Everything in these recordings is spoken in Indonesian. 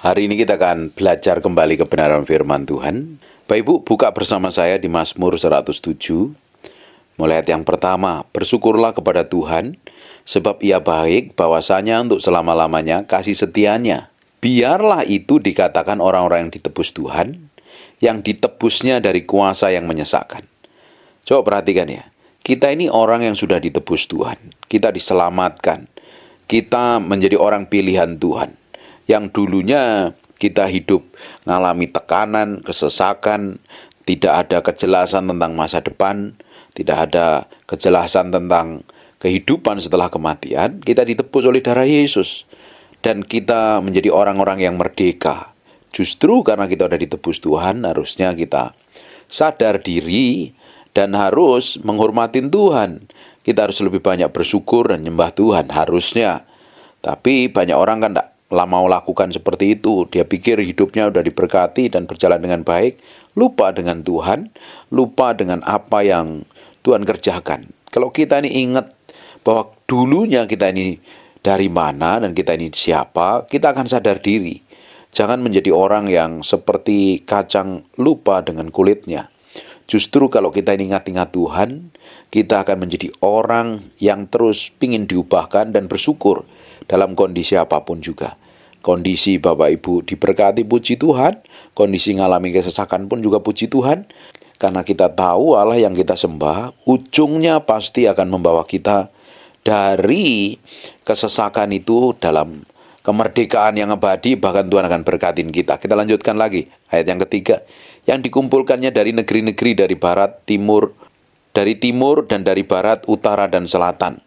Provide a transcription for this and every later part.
Hari ini kita akan belajar kembali kebenaran firman Tuhan. Bapak Ibu, buka bersama saya di Mazmur 107. Mulai ayat yang pertama, bersyukurlah kepada Tuhan, sebab Ia baik, bahwasanya untuk selama-lamanya kasih setianya. Biarlah itu dikatakan orang-orang yang ditebus Tuhan, yang ditebusnya dari kuasa yang menyesakkan. Coba perhatikan ya, kita ini orang yang sudah ditebus Tuhan, kita diselamatkan, kita menjadi orang pilihan Tuhan. Yang dulunya kita hidup mengalami tekanan, kesesakan, tidak ada kejelasan tentang masa depan, tidak ada kejelasan tentang kehidupan setelah kematian, kita ditebus oleh darah Yesus. Dan kita menjadi orang-orang yang merdeka. Justru karena kita sudah ditebus Tuhan, harusnya kita sadar diri dan harus menghormatin Tuhan. Kita harus lebih banyak bersyukur dan nyembah Tuhan, harusnya. Tapi banyak orang kan tidak mau lakukan seperti itu. Dia pikir hidupnya sudah diberkati dan berjalan dengan baik, lupa dengan Tuhan, lupa dengan apa yang Tuhan kerjakan. Kalau kita ini ingat bahwa dulunya kita ini dari mana dan kita ini siapa, kita akan sadar diri. Jangan menjadi orang yang seperti kacang lupa dengan kulitnya. Justru kalau kita ini ingat-ingat Tuhan, kita akan menjadi orang yang terus ingin diubahkan dan bersyukur dalam kondisi apapun juga. Kondisi Bapak Ibu diberkati, puji Tuhan. Kondisi ngalami kesesakan pun juga puji Tuhan. Karena kita tahu Allah yang kita sembah, ujungnya pasti akan membawa kita dari kesesakan itu dalam kemerdekaan yang abadi. Bahkan Tuhan akan berkatin kita. Kita lanjutkan lagi, ayat yang ketiga. Yang dikumpulkannya dari negeri-negeri, dari barat, timur, dari timur dan dari barat, utara dan selatan.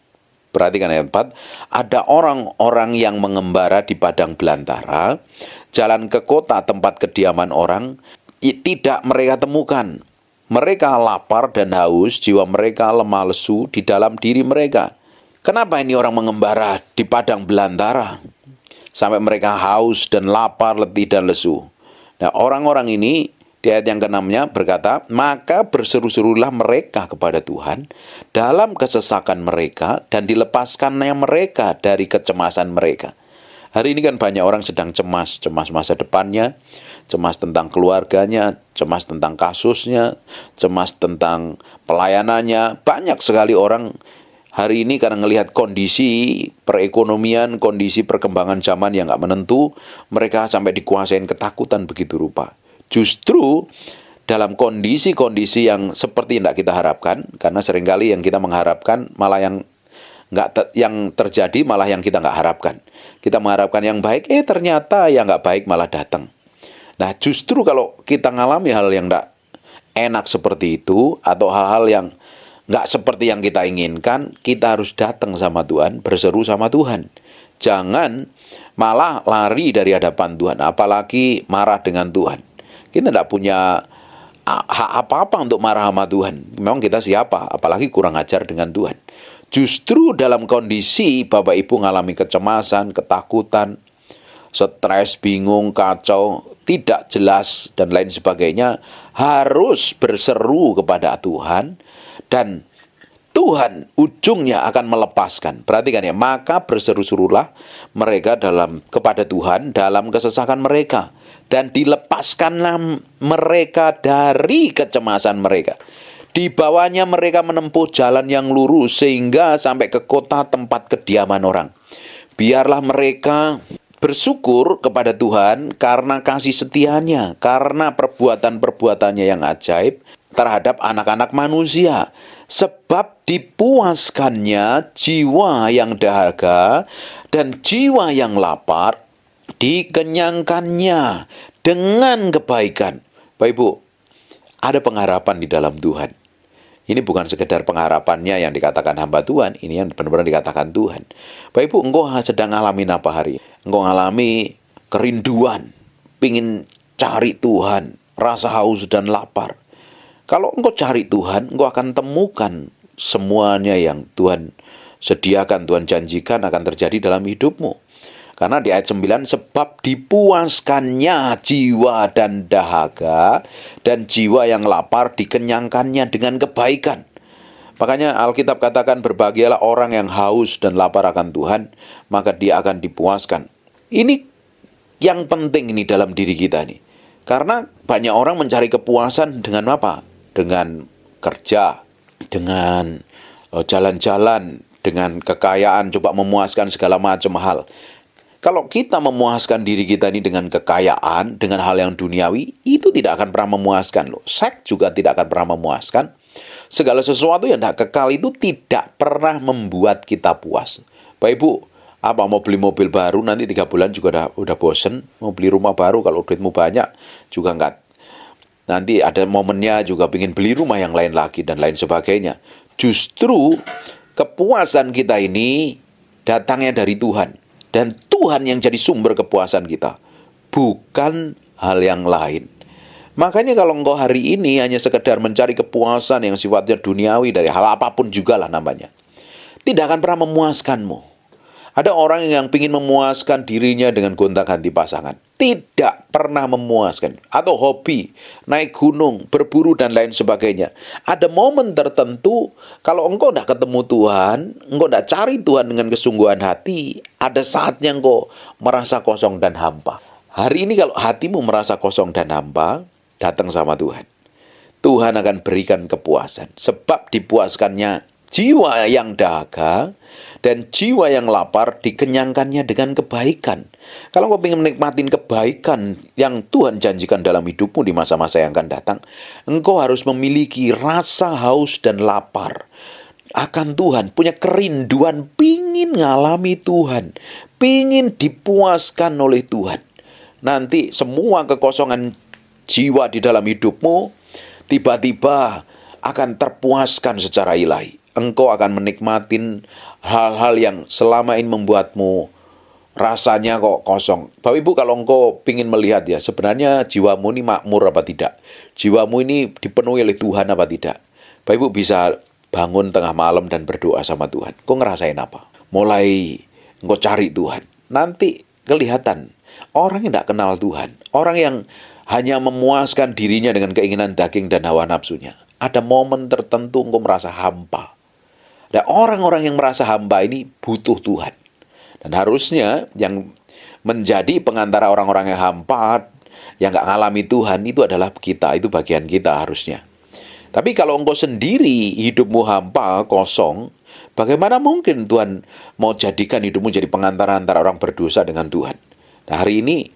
Perhatikan ayat 4, ada orang-orang yang mengembara di padang belantara, jalan ke kota tempat kediaman orang, tidak mereka temukan. Mereka lapar dan haus, jiwa mereka lemah lesu di dalam diri mereka. Kenapa ini orang mengembara di padang belantara? Sampai mereka haus dan lapar, letih dan lesu. Nah, orang-orang ini di ayat yang ke-6-nya berkata, maka berseru-serulah mereka kepada Tuhan dalam kesesakan mereka dan dilepaskannya mereka dari kecemasan mereka. Hari ini kan banyak orang sedang cemas masa depannya, cemas tentang keluarganya, cemas tentang kasusnya, cemas tentang pelayanannya. Banyak sekali orang hari ini karena melihat kondisi perekonomian, kondisi perkembangan zaman yang gak menentu, mereka sampai dikuasain ketakutan begitu rupa. Justru dalam kondisi-kondisi yang seperti tidak kita harapkan, karena seringkali yang kita mengharapkan malah yang terjadi malah yang kita nggak harapkan. Kita mengharapkan yang baik, ternyata yang nggak baik malah datang. Nah, justru kalau kita ngalami hal yang nggak enak seperti itu, atau hal-hal yang nggak seperti yang kita inginkan, kita harus datang sama Tuhan, berseru sama Tuhan. Jangan malah lari dari hadapan Tuhan, apalagi marah dengan Tuhan. Kita tidak punya hak apa-apa untuk marah sama Tuhan. Memang kita siapa? Apalagi kurang ajar dengan Tuhan. Justru dalam kondisi Bapak Ibu mengalami kecemasan, ketakutan, stres, bingung, kacau, tidak jelas, dan lain sebagainya, harus berseru kepada Tuhan, dan Tuhan ujungnya akan melepaskan. Perhatikan ya, maka berseru-serulah mereka kepada Tuhan dalam kesesakan mereka, dan dilepaskanlah mereka dari kecemasan mereka. Dibawanya mereka menempuh jalan yang lurus sehingga sampai ke kota tempat kediaman orang. Biarlah mereka bersyukur kepada Tuhan karena kasih setianya, karena perbuatan-perbuatannya yang ajaib terhadap anak-anak manusia. Sebab dipuaskannya jiwa yang dahaga dan jiwa yang lapar, dikenyangkannya dengan kebaikan. Bapak Ibu, ada pengharapan di dalam Tuhan. Ini bukan sekedar pengharapannya yang dikatakan hamba Tuhan, ini yang benar-benar dikatakan Tuhan. Bapak Ibu, engkau sedang ngalamin apa hari? Engkau ngalami kerinduan, pingin cari Tuhan, rasa haus dan lapar. Kalau engkau cari Tuhan, engkau akan temukan semuanya yang Tuhan sediakan, Tuhan janjikan akan terjadi dalam hidupmu. Karena di ayat 9, sebab dipuaskannya jiwa dan dahaga, dan jiwa yang lapar dikenyangkannya dengan kebaikan. Makanya Alkitab katakan, berbahagialah orang yang haus dan lapar akan Tuhan, maka dia akan dipuaskan. Ini yang penting ini dalam diri kita nih. Karena banyak orang mencari kepuasan dengan apa? Dengan kerja, dengan jalan-jalan, dengan kekayaan, coba memuaskan segala macam hal. Kalau kita memuaskan diri kita ini dengan kekayaan, dengan hal yang duniawi, itu tidak akan pernah memuaskan loh. Seks juga tidak akan pernah memuaskan. Segala sesuatu yang tidak kekal itu tidak pernah membuat kita puas. Bapak Ibu, apa mau beli mobil baru nanti 3 bulan juga udah bosen. Mau beli rumah baru kalau duitmu banyak juga enggak. Nanti ada momennya juga ingin beli rumah yang lain lagi dan lain sebagainya. Justru kepuasan kita ini datangnya dari Tuhan. Dan Tuhan yang jadi sumber kepuasan kita, bukan hal yang lain. Makanya kalau engkau hari ini hanya sekedar mencari kepuasan yang sifatnya duniawi dari hal apapun juga lah namanya, tidak akan pernah memuaskanmu. Ada orang yang ingin memuaskan dirinya dengan gonta-ganti pasangan. Tidak pernah memuaskan. Atau hobi, naik gunung, berburu, dan lain sebagainya. Ada momen tertentu, kalau engkau tidak ketemu Tuhan, engkau tidak cari Tuhan dengan kesungguhan hati, ada saatnya engkau merasa kosong dan hampa. Hari ini kalau hatimu merasa kosong dan hampa, datang sama Tuhan. Tuhan akan berikan kepuasan. Sebab dipuaskannya jiwa yang dahaga dan jiwa yang lapar dikenyangkannya dengan kebaikan. Kalau kau ingin menikmati kebaikan yang Tuhan janjikan dalam hidupmu di masa-masa yang akan datang, engkau harus memiliki rasa haus dan lapar akan Tuhan, punya kerinduan, pingin ngalami Tuhan, pingin dipuaskan oleh Tuhan. Nanti semua kekosongan jiwa di dalam hidupmu tiba-tiba akan terpuaskan secara ilahi. Engkau akan menikmatin hal-hal yang selama ini membuatmu rasanya kok kosong. Bapak Ibu, kalau engkau ingin melihat ya, sebenarnya jiwamu ini makmur apa tidak? Jiwamu ini dipenuhi oleh Tuhan apa tidak? Bapak Ibu bisa bangun tengah malam dan berdoa sama Tuhan. Kau ngerasain apa? Mulai engkau cari Tuhan. Nanti kelihatan orang yang tidak kenal Tuhan, orang yang hanya memuaskan dirinya dengan keinginan daging dan hawa nafsunya. Ada momen tertentu engkau merasa hampa. Dan orang-orang yang merasa hamba ini butuh Tuhan. Dan harusnya yang menjadi pengantara orang-orang yang hampa, yang gak ngalami Tuhan, itu adalah kita. Itu bagian kita harusnya. Tapi kalau engkau sendiri hidupmu hampa, kosong, bagaimana mungkin Tuhan mau jadikan hidupmu jadi pengantara antara orang berdosa dengan Tuhan? Nah, hari ini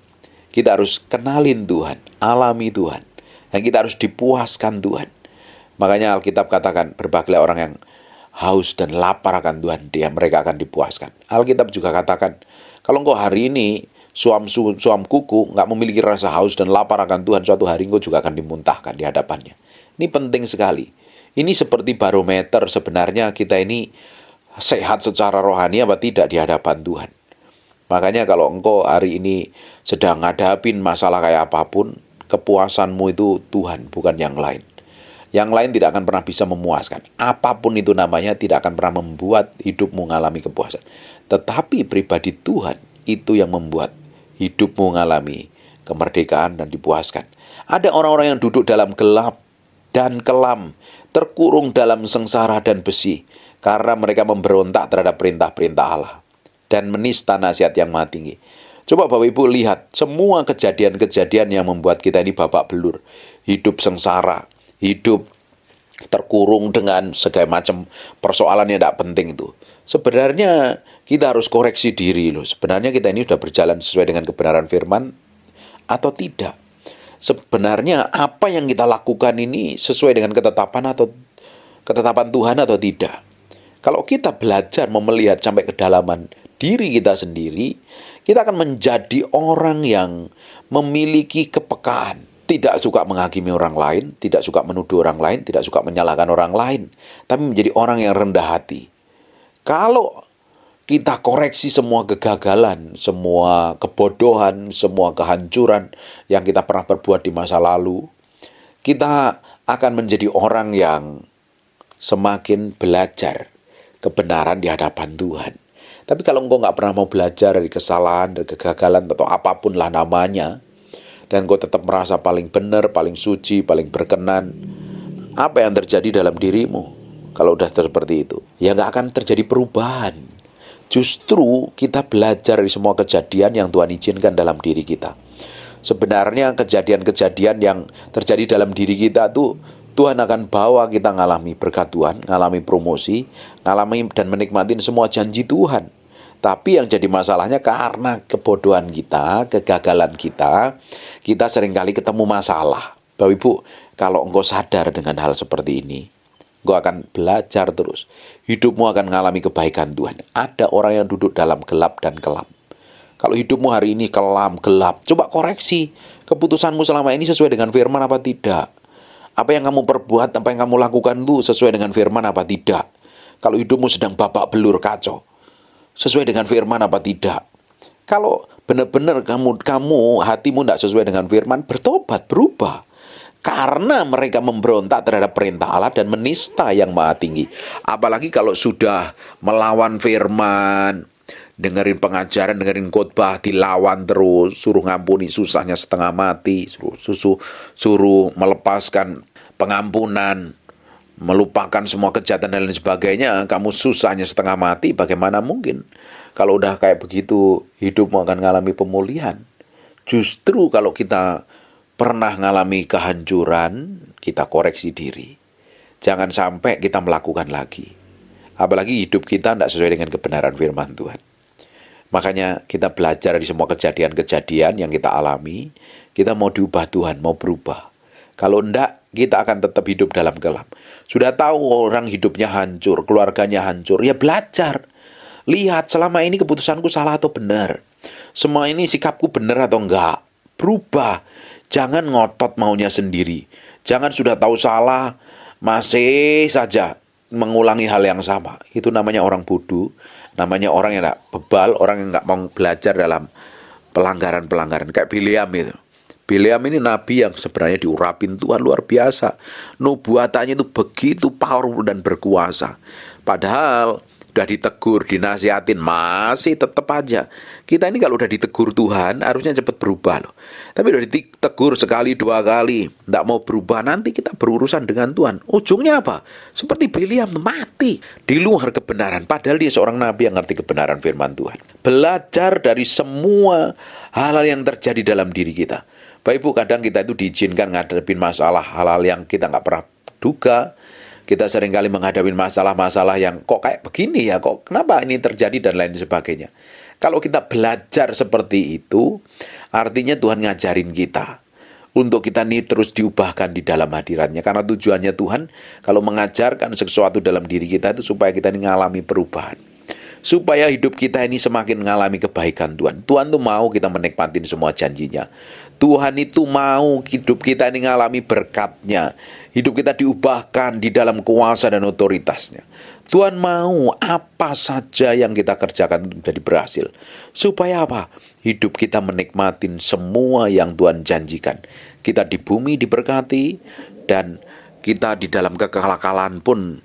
kita harus kenalin Tuhan, alami Tuhan. Dan kita harus dipuaskan Tuhan. Makanya Alkitab katakan, berbahagialah orang yang haus dan lapar akan Tuhan, mereka akan dipuaskan. Alkitab juga katakan, kalau engkau hari ini suam kuku, nggak memiliki rasa haus dan lapar akan Tuhan, suatu hari engkau juga akan dimuntahkan di hadapannya. Ini penting sekali. Ini seperti barometer sebenarnya kita ini sehat secara rohani apa tidak di hadapan Tuhan. Makanya kalau engkau hari ini sedang ngadapin masalah kayak apapun, kepuasanmu itu Tuhan, bukan yang lain. Yang lain tidak akan pernah bisa memuaskan. Apapun itu namanya tidak akan pernah membuat hidupmu mengalami kepuasan. Tetapi pribadi Tuhan itu yang membuat hidupmu mengalami kemerdekaan dan dipuaskan. Ada orang-orang yang duduk dalam gelap dan kelam, terkurung dalam sengsara dan besi, karena mereka memberontak terhadap perintah-perintah Allah dan menista nasihat yang Maha Tinggi. Coba Bapak Ibu lihat semua kejadian-kejadian yang membuat kita ini babak belur, hidup sengsara, hidup terkurung dengan segala macam persoalan yang tidak penting itu. Sebenarnya kita harus koreksi diri loh. Sebenarnya kita ini sudah berjalan sesuai dengan kebenaran firman atau tidak. Sebenarnya apa yang kita lakukan ini sesuai dengan ketetapan Tuhan atau tidak. Kalau kita belajar melihat sampai kedalaman diri kita sendiri, kita akan menjadi orang yang memiliki kepekaan. Tidak suka menghakimi orang lain, tidak suka menuduh orang lain, tidak suka menyalahkan orang lain, tapi menjadi orang yang rendah hati. Kalau kita koreksi semua kegagalan, semua kebodohan, semua kehancuran yang kita pernah perbuat di masa lalu, kita akan menjadi orang yang semakin belajar kebenaran di hadapan Tuhan. Tapi kalau engkau nggak pernah mau belajar dari kesalahan, dari kegagalan, atau apapun lah namanya, dan kau tetap merasa paling benar, paling suci, paling berkenan, apa yang terjadi dalam dirimu kalau udah seperti itu? Ya nggak akan terjadi perubahan. Justru kita belajar dari semua kejadian yang Tuhan izinkan dalam diri kita. Sebenarnya kejadian-kejadian yang terjadi dalam diri kita tuh Tuhan akan bawa kita ngalami berkat Tuhan, ngalami promosi, ngalami dan menikmati semua janji Tuhan. Tapi yang jadi masalahnya karena kebodohan kita, kegagalan kita seringkali ketemu masalah. Bapak Ibu, kalau engkau sadar dengan hal seperti ini, engkau akan belajar terus. Hidupmu akan mengalami kebaikan Tuhan. Ada orang yang duduk dalam gelap dan kelam. Kalau hidupmu hari ini kelam, gelap, coba koreksi. Keputusanmu selama ini sesuai dengan firman apa tidak? Apa yang kamu perbuat, apa yang kamu lakukan itu sesuai dengan firman apa tidak? Kalau hidupmu sedang babak belur kacau, sesuai dengan firman apa tidak? Kalau benar-benar kamu hatimu tidak sesuai dengan firman, bertobat, berubah. Karena mereka memberontak terhadap perintah Allah dan menista yang maha tinggi. Apalagi kalau sudah melawan firman, dengerin pengajaran, dengerin khotbah, dilawan terus, suruh ngampuni susahnya setengah mati, suruh melepaskan pengampunan, melupakan semua kejahatan dan lain sebagainya, kamu susahnya setengah mati, bagaimana mungkin? Kalau udah kayak begitu, hidupmu akan mengalami pemulihan. Justru kalau kita pernah mengalami kehancuran, kita koreksi diri. Jangan sampai kita melakukan lagi. Apalagi hidup kita tidak sesuai dengan kebenaran firman Tuhan. Makanya kita belajar dari semua kejadian-kejadian yang kita alami, kita mau diubah Tuhan, mau berubah. Kalau enggak, kita akan tetap hidup dalam gelap. Sudah tahu orang hidupnya hancur, keluarganya hancur, ya belajar. Lihat selama ini keputusanku salah atau benar. Semua ini sikapku benar atau enggak. Berubah. Jangan ngotot maunya sendiri. Jangan sudah tahu salah, masih saja mengulangi hal yang sama. Itu namanya orang bodoh. Namanya orang yang enggak bebal, orang yang enggak mau belajar dalam pelanggaran-pelanggaran. Kayak Bileam itu. Bileam ini nabi yang sebenarnya diurapin Tuhan luar biasa. Nubuatannya itu begitu powerful dan berkuasa. Padahal udah ditegur, dinasihatin, masih tetap aja. Kita ini kalau udah ditegur Tuhan, harusnya cepat berubah loh. Tapi udah ditegur sekali, dua kali, tidak mau berubah, nanti kita berurusan dengan Tuhan. Ujungnya apa? Seperti Bileam, mati di luar kebenaran. Padahal dia seorang nabi yang ngerti kebenaran firman Tuhan. Belajar dari semua hal-hal yang terjadi dalam diri kita. Bapak Ibu, kadang kita itu diizinkan ngadepin masalah hal-hal yang kita nggak pernah duga. Kita seringkali menghadapi masalah-masalah yang kok kayak begini ya, kok kenapa ini terjadi dan lain sebagainya. Kalau kita belajar seperti itu, artinya Tuhan ngajarin kita untuk kita ini terus diubahkan di dalam hadiratnya. Karena tujuannya Tuhan kalau mengajarkan sesuatu dalam diri kita itu supaya kita ini mengalami perubahan. Supaya hidup kita ini semakin mengalami kebaikan Tuhan. Tuhan tuh mau kita menikmati semua janjinya. Tuhan itu mau hidup kita ini mengalami berkatnya. Hidup kita diubahkan di dalam kuasa dan otoritasnya. Tuhan mau apa saja yang kita kerjakan menjadi berhasil. Supaya apa? Hidup kita menikmati semua yang Tuhan janjikan. Kita di bumi diberkati dan kita di dalam kekekalan pun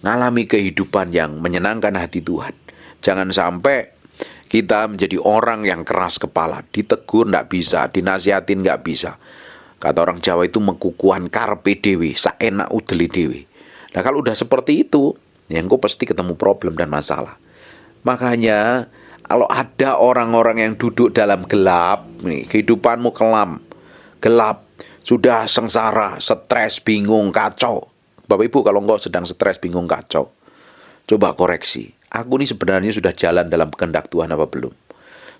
mengalami kehidupan yang menyenangkan hati Tuhan. Jangan sampai kita menjadi orang yang keras kepala, ditegur nggak bisa, dinasihatin nggak bisa. Kata orang Jawa itu mengkukuhan karpe dewe, saenak udeli dewe. Nah kalau udah seperti itu, ya engkau pasti ketemu problem dan masalah. Makanya kalau ada orang-orang yang duduk dalam gelap, nih kehidupanmu kelam, gelap, sudah sengsara, stres, bingung, kacau. Bapak Ibu kalau engkau sedang stres, bingung, kacau, coba koreksi. Aku ini sebenarnya sudah jalan dalam kehendak Tuhan apa belum?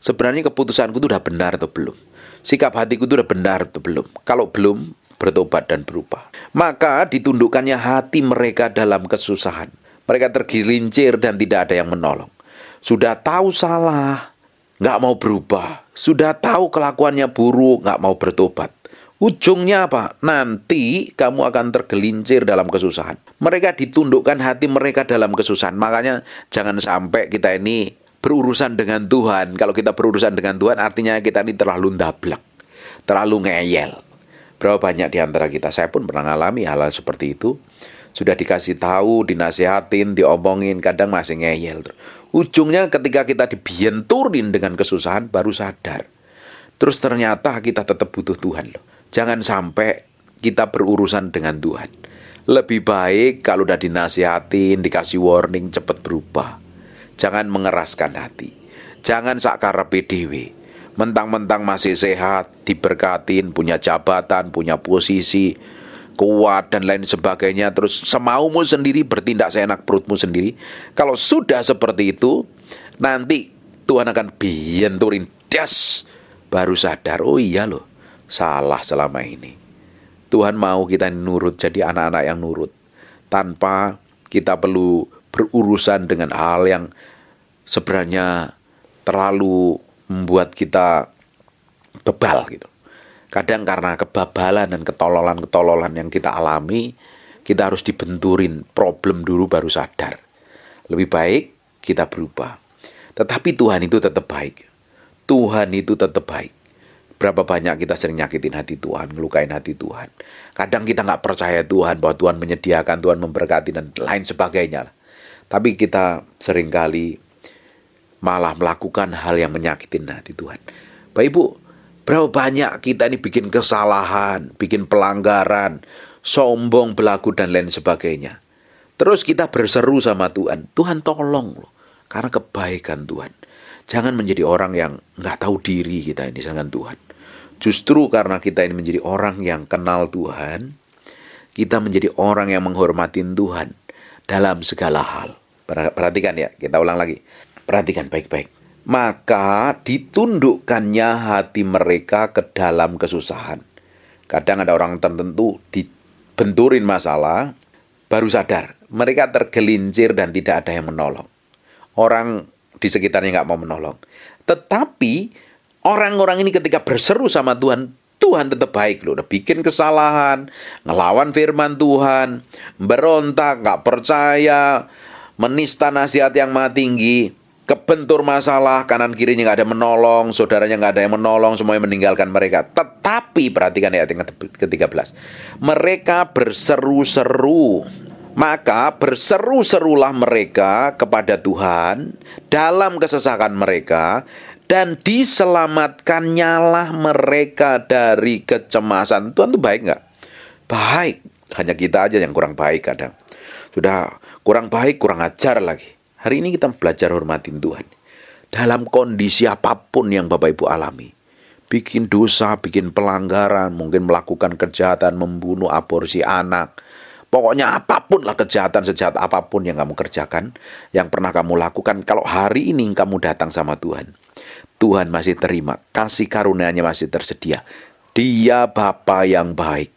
Sebenarnya keputusanku itu udah benar atau belum? Sikap hatiku itu udah benar atau belum? Kalau belum, bertobat dan berubah. Maka ditundukkannya hati mereka dalam kesusahan. Mereka tergelincir dan tidak ada yang menolong. Sudah tahu salah, nggak mau berubah. Sudah tahu kelakuannya buruk, nggak mau bertobat. Ujungnya apa? Nanti kamu akan tergelincir dalam kesusahan. Mereka ditundukkan hati mereka dalam kesusahan. Makanya jangan sampai kita ini berurusan dengan Tuhan. Kalau kita berurusan dengan Tuhan artinya kita ini terlalu ndablek, terlalu ngeyel. Berapa banyak di antara kita, saya pun pernah mengalami hal-hal seperti itu. Sudah dikasih tahu, dinasihatin, diomongin, kadang masih ngeyel. Ujungnya ketika kita dibienturin dengan kesusahan baru sadar. Terus ternyata kita tetap butuh Tuhan loh. Jangan sampai kita berurusan dengan Tuhan. Lebih baik kalau udah dinasihatin, dikasih warning, cepat berubah. Jangan mengeraskan hati. Jangan sakarepe dhewe. Mentang-mentang masih sehat, diberkatin, punya jabatan, punya posisi, kuat dan lain sebagainya, terus semaumu sendiri bertindak seenak perutmu sendiri. Kalau sudah seperti itu, nanti Tuhan akan biyenturin das, baru sadar, oh iya loh, salah selama ini. Tuhan mau kita nurut, jadi anak-anak yang nurut, tanpa kita perlu berurusan dengan hal yang sebenarnya terlalu membuat kita bebal gitu. Kadang karena kebabalan dan ketololan-ketololan yang kita alami, kita harus dibenturin problem dulu baru sadar. Lebih baik kita berubah. Tetapi Tuhan itu tetap baik. Tuhan itu tetap baik. Berapa banyak kita sering nyakitin hati Tuhan, ngelukain hati Tuhan. Kadang kita nggak percaya Tuhan, bahwa Tuhan menyediakan, Tuhan memberkati, dan lain sebagainya. Tapi kita seringkali malah melakukan hal yang menyakitin hati Tuhan. Bapak Ibu, berapa banyak kita ini bikin kesalahan, bikin pelanggaran, sombong, belagu, dan lain sebagainya. Terus kita berseru sama Tuhan, Tuhan tolong loh, karena kebaikan Tuhan. Jangan menjadi orang yang nggak tahu diri kita ini dengan Tuhan. Justru karena kita ini menjadi orang yang kenal Tuhan, kita menjadi orang yang menghormatin Tuhan dalam segala hal. Perhatikan ya, kita ulang lagi. Perhatikan baik-baik. Maka ditundukkannya hati mereka ke dalam kesusahan. Kadang ada orang tertentu dibenturin masalah, baru sadar. Mereka tergelincir dan tidak ada yang menolong. Orang di sekitarnya nggak mau menolong. Tetapi orang-orang ini ketika berseru sama Tuhan, Tuhan tetap baik loh. Udah bikin kesalahan, ngelawan firman Tuhan, berontak, nggak percaya, menista nasihat yang maha tinggi, kebentur masalah, kanan kirinya nggak ada menolong, saudaranya nggak ada yang menolong, semuanya meninggalkan mereka. Tetapi perhatikan ayat yang ke-13, mereka berseru-seru. Maka berseru-serulah mereka kepada Tuhan dalam kesesakan mereka, dan diselamatkannya mereka dari kecemasan. Tuhan tuh baik nggak? Baik. Hanya kita aja yang kurang baik kadang. Sudah kurang baik, kurang ajar lagi. Hari ini kita belajar hormatin Tuhan. Dalam kondisi apapun yang Bapak Ibu alami. Bikin dosa, bikin pelanggaran, mungkin melakukan kejahatan, membunuh, aborsi anak. Pokoknya apapun lah, kejahatan sejahat apapun yang kamu kerjakan, yang pernah kamu lakukan. Kalau hari ini kamu datang sama Tuhan, Tuhan masih terima, kasih karunia-Nya masih tersedia. Dia Bapa yang baik.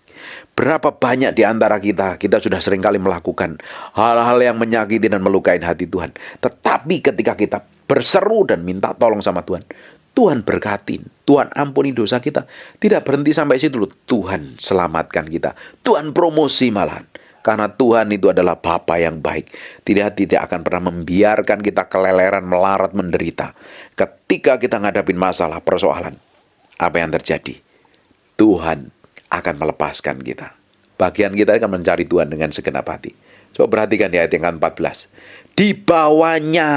Berapa banyak di antara kita sudah seringkali melakukan hal-hal yang menyakiti dan melukai hati Tuhan. Tetapi ketika kita berseru dan minta tolong sama Tuhan, Tuhan berkatin, Tuhan ampuni dosa kita. Tidak berhenti sampai situ loh. Tuhan selamatkan kita, Tuhan promosi malahan. Karena Tuhan itu adalah Bapa yang baik. Tidak akan pernah membiarkan kita keleleran, melarat, menderita. Ketika kita ngadapin masalah, persoalan, apa yang terjadi? Tuhan akan melepaskan kita. Bagian kita akan mencari Tuhan dengan segenap hati. Coba perhatikan di ayat yang ke-14. Dibawanya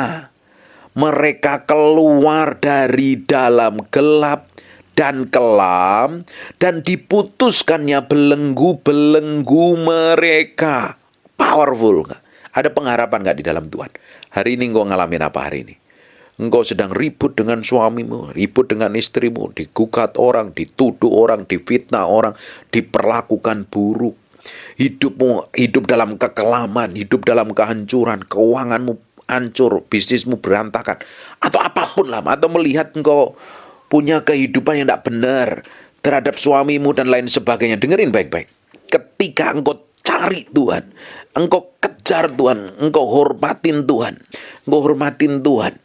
mereka keluar dari dalam gelap dan kelam, dan diputuskannya belenggu-belenggu mereka. Powerful nggak? Ada pengharapan nggak di dalam Tuhan? Hari ini engkau ngalamin apa hari ini? Engkau sedang ribut dengan suamimu, ribut dengan istrimu, digugat orang, dituduh orang, difitnah orang, diperlakukan buruk. Hidup dalam kekelaman, hidup dalam kehancuran, keuanganmu hancur, bisnismu berantakan, atau apapun lah, atau melihat engkau punya kehidupan yang tidak benar terhadap suamimu dan lain sebagainya. Dengerin baik-baik. Ketika engkau cari Tuhan, engkau kejar Tuhan, engkau hormatin Tuhan,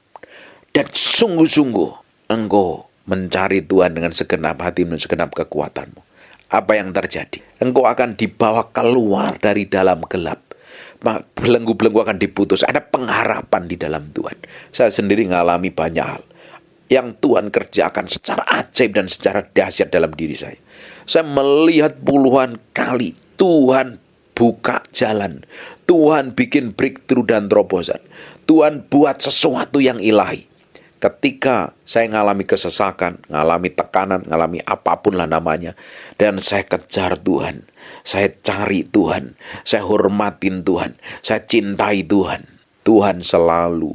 dan sungguh-sungguh engkau mencari Tuhan dengan segenap hatimu, segenap kekuatanmu. Apa yang terjadi? Engkau akan dibawa keluar dari dalam gelap. Belenggu-belenggu akan diputus. Ada pengharapan di dalam Tuhan. Saya sendiri mengalami banyak hal yang Tuhan kerjakan secara ajaib dan secara dahsyat dalam diri saya. Saya melihat puluhan kali Tuhan buka jalan. Tuhan bikin breakthrough dan terobosan. Tuhan buat sesuatu yang ilahi. Ketika saya mengalami kesesakan, mengalami tekanan, mengalami apapun lah namanya, dan saya kejar Tuhan, saya cari Tuhan, saya hormatin Tuhan, saya cintai Tuhan, Tuhan selalu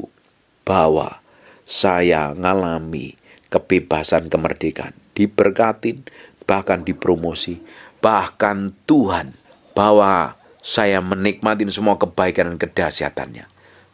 bahwa saya ngalami kebebasan, kemerdekaan, diberkatin, bahkan dipromosi, bahkan Tuhan bahwa saya menikmatin semua kebaikan dan kedahsyatannya.